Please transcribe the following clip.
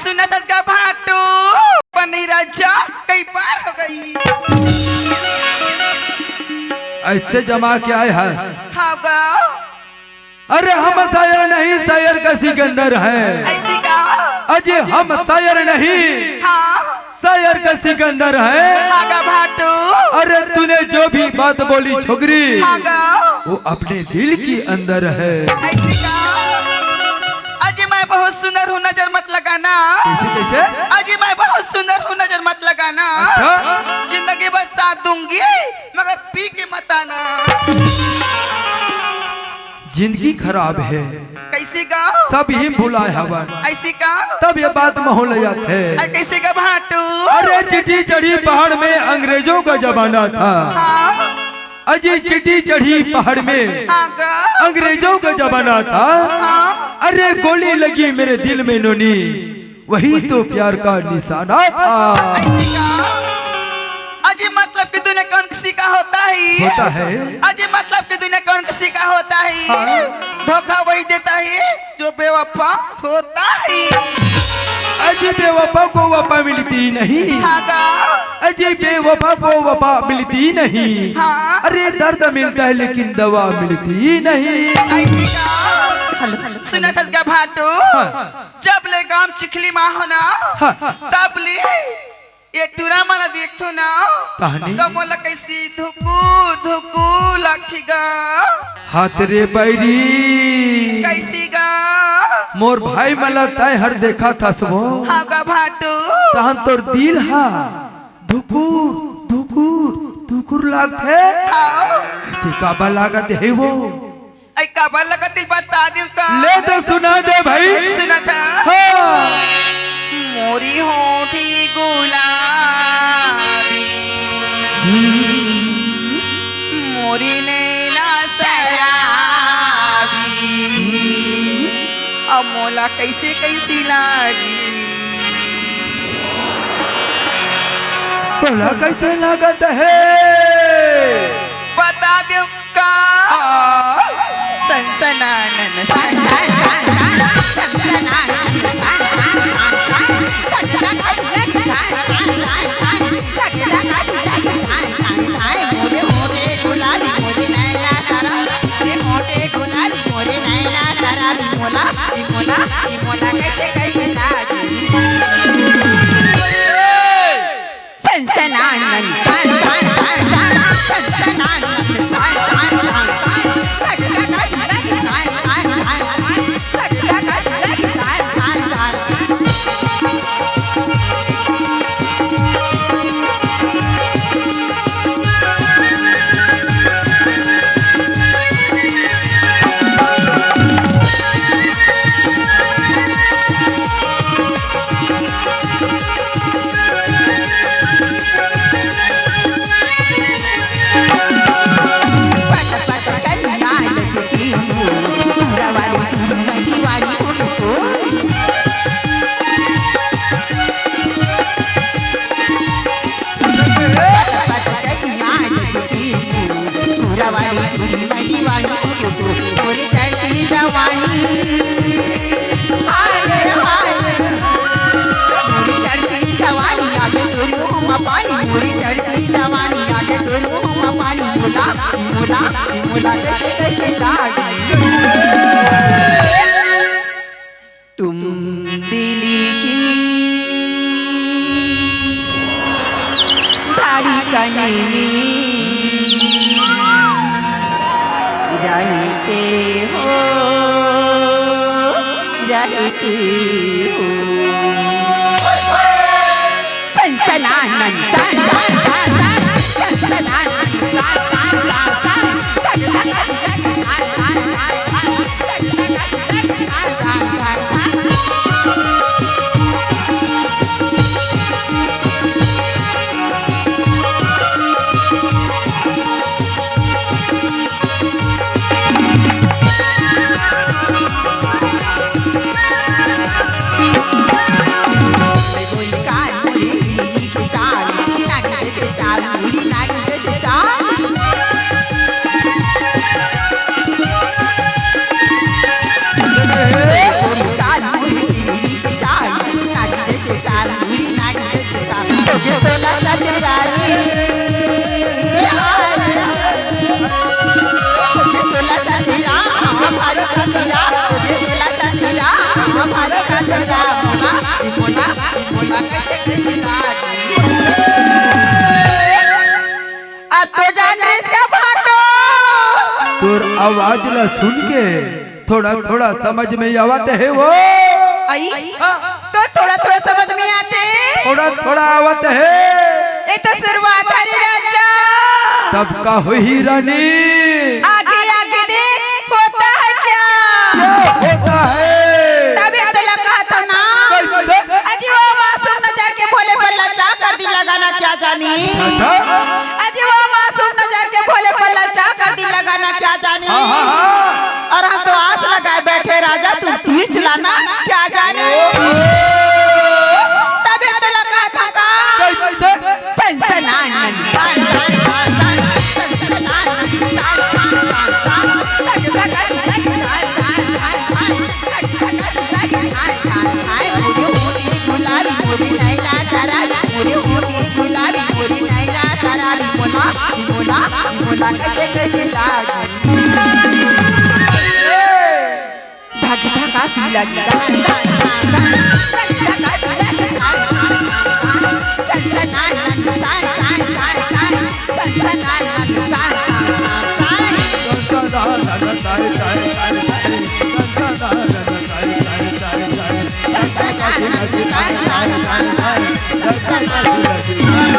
सुना का भाटू पनी राजा कई पार हो गई। ऐसे जमा के आए हैं। हाँ गा। अरे हम शायर नहीं, शायर का सिकंदर है। ऐसी का? अजय हम शायर नहीं, हाँ शायर का सिकंदर है। हाँ गा भाटू। अरे तूने जो भी बात बोली छोकरी, हाँ गा, वो अपने दिल की अंदर है। ऐसी का? अजय मैं बहुत सुंदर हूँ, नजर मत लगाना। कैसे कैसे? अजय मैं बहुत सुंदर हूँ, नजर मत लगाना। अच्छा? जिंदगी भर साथ दूंगी मगर पी के मत आना। जिंदगी खराब है, कैसे का? सब ही भुलाए हवन। ऐसी का? तब ये बात माहौलियत है। कैसे का भाटू? अरे चिट्ठी चढ़ी पहाड़ में अंग्रेजों का जमाना था। हाँ अजय चिट्ठी चढ़ी पहाड़ में हाँ गा। अंग्रेजों का जमाना था। हाँ अरे गोली लगी मेरे दिल में नोनी, वही तो प्यार का निशाना था। ऐसी का? अजय मतलब कि दुनिया कौन किसी का होता है। अजय मतलब कि दुनिया कौन किसी का होता है। हाँ। धोखा वही देता है जो बेवफा होता है। अजय बेवफा को वफा मिलती नहीं। हाँ गा। अजय बेवफा को वफा मिलती नहीं। हाँ। अरे दर्द मिलता है लेकिन दवा मिलती नहीं। ऐसी का? सुना था क्या भाटू? जब ले गाम चिखली माँ हो ना, तब ले ये टूरा माला देखो ना, कहानी कमोला कैसी धुकू धुकू लखीगा। हाथ रे बैरी कैसी गा? मोर भाई मला तय हर देखा था सबो। हाँ गा भाटू। तहन तोर दिल हा धुकुर धुकुर धुकुर लागत है। हाँ ऐसे काबा लागत है वो। ऐ काबा लगा दिल बता दूं का? ले तो सुना दे भाई। सुना था? हाँ। मोरी होठी गुलाबी, मोरी नैना शराबी, अब मोला कैसे कैसी लागी। तोला कैसे लागत है? बता दो का? सनसनानन तुम दिल की धड़कन जानते हो रहती हूँ सनसनानन सन सन सन सन सनसनानन सन सन सन तोर आवाज ला सुन के थोड़ा थोड़ा समझ में आवत है वो आई तो थोड़ा थोड़ा समझ में आते थोड़ा थोड़ा आवत है ये तो शुरुआत है राजा तब का हुई रानी आगे आगे देख होता है क्या होता है तभी तो लगा था ना अजी वो मासूम नजर के भोले पर लचा कर दी लगाना क्या जानी अच्छा अजी वो मासूम नजर के भोले पर लचा कर दी लगाना क्या जानी और हम तो आस लगाए बैठे राजा तू तीर चलाना क्या जाने तभी तो लगा था का सनसनानन सन सन सन सनसनानन सन सन Thank you.